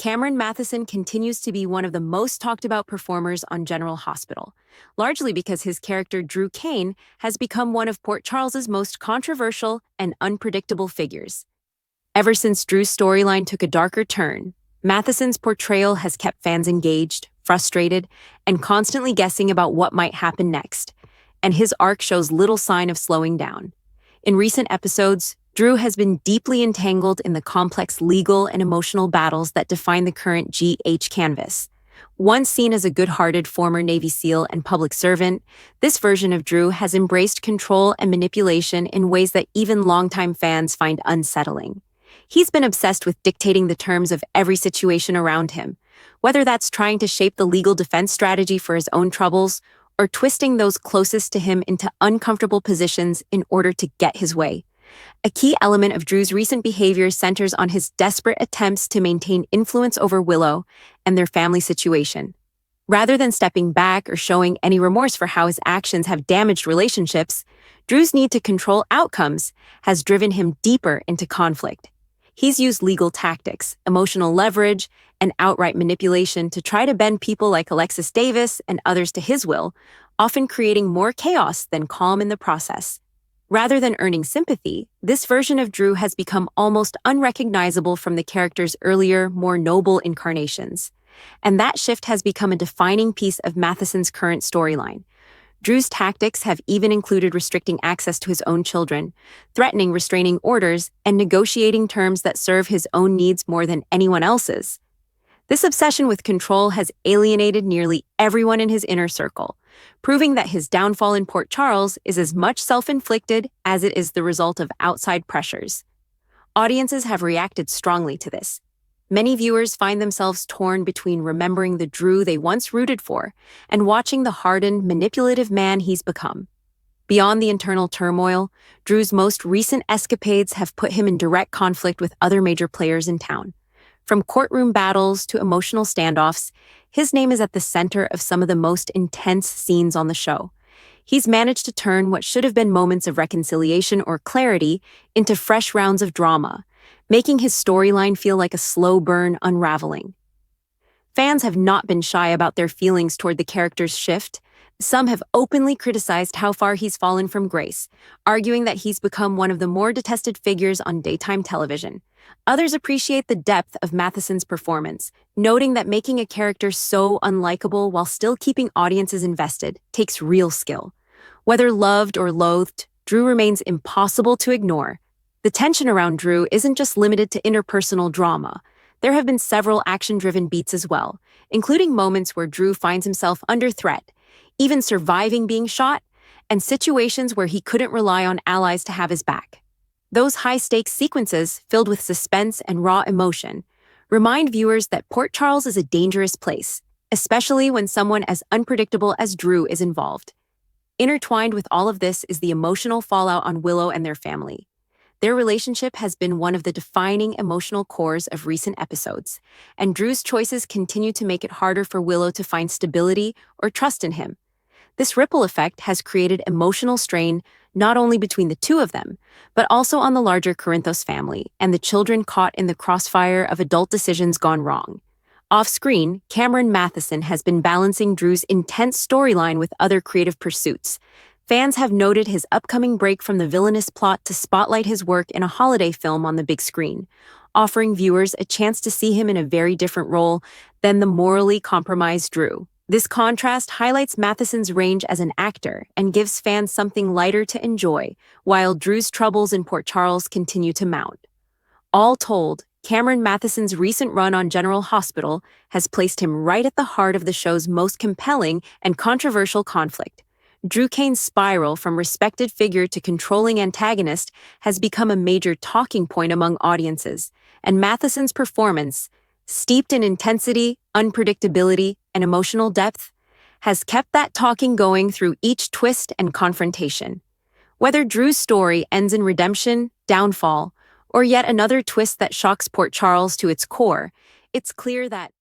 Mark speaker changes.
Speaker 1: Cameron Mathison continues to be one of the most talked about performers on General Hospital, largely because his character Drew Cain has become one of Port Charles's most controversial and unpredictable figures. Ever since Drew's storyline took a darker turn, Mathison's portrayal has kept fans engaged, frustrated, and constantly guessing about what might happen next, and his arc shows little sign of slowing down. In recent episodes, Drew has been deeply entangled in the complex legal and emotional battles that define the current GH canvas. Once seen as a good-hearted former Navy SEAL and public servant, this version of Drew has embraced control and manipulation in ways that even longtime fans find unsettling. He's been obsessed with dictating the terms of every situation around him, whether that's trying to shape the legal defense strategy for his own troubles or twisting those closest to him into uncomfortable positions in order to get his way. A key element of Drew's recent behavior centers on his desperate attempts to maintain influence over Willow and their family situation. Rather than stepping back or showing any remorse for how his actions have damaged relationships, Drew's need to control outcomes has driven him deeper into conflict. He's used legal tactics, emotional leverage, and outright manipulation to try to bend people like Alexis Davis and others to his will, often creating more chaos than calm in the process. Rather than earning sympathy, this version of Drew has become almost unrecognizable from the character's earlier, more noble incarnations. And that shift has become a defining piece of Mathison's current storyline. Drew's tactics have even included restricting access to his own children, threatening restraining orders, and negotiating terms that serve his own needs more than anyone else's. This obsession with control has alienated nearly everyone in his inner circle, proving that his downfall in Port Charles is as much self-inflicted as it is the result of outside pressures. Audiences have reacted strongly to this. Many viewers find themselves torn between remembering the Drew they once rooted for and watching the hardened, manipulative man he's become. Beyond the internal turmoil, Drew's most recent escapades have put him in direct conflict with other major players in town. From courtroom battles to emotional standoffs, his name is at the center of some of the most intense scenes on the show. He's managed to turn what should have been moments of reconciliation or clarity into fresh rounds of drama, making his storyline feel like a slow burn unraveling. Fans have not been shy about their feelings toward the character's shift. Some have openly criticized how far he's fallen from grace, arguing that he's become one of the more detested figures on daytime television. Others appreciate the depth of Mathison's performance, noting that making a character so unlikable while still keeping audiences invested takes real skill. Whether loved or loathed, Drew remains impossible to ignore. The tension around Drew isn't just limited to interpersonal drama. There have been several action-driven beats as well, including moments where Drew finds himself under threat, even surviving being shot, and situations where he couldn't rely on allies to have his back. Those high-stakes sequences, filled with suspense and raw emotion, remind viewers that Port Charles is a dangerous place, especially when someone as unpredictable as Drew is involved. Intertwined with all of this is the emotional fallout on Willow and their family. Their relationship has been one of the defining emotional cores of recent episodes, and Drew's choices continue to make it harder for Willow to find stability or trust in him. This ripple effect has created emotional strain not only between the two of them, but also on the larger Corinthos family and the children caught in the crossfire of adult decisions gone wrong. Off-screen, Cameron Mathison has been balancing Drew's intense storyline with other creative pursuits. Fans have noted his upcoming break from the villainous plot to spotlight his work in a holiday film on the big screen, offering viewers a chance to see him in a very different role than the morally compromised Drew. This contrast highlights Mathison's range as an actor and gives fans something lighter to enjoy, while Drew's troubles in Port Charles continue to mount. All told, Cameron Mathison's recent run on General Hospital has placed him right at the heart of the show's most compelling and controversial conflict. Drew Cain's spiral from respected figure to controlling antagonist has become a major talking point among audiences, and Mathison's performance, steeped in intensity, unpredictability, and emotional depth, has kept that talking going through each twist and confrontation. Whether Drew's story ends in redemption, downfall, or yet another twist that shocks Port Charles to its core, it's clear that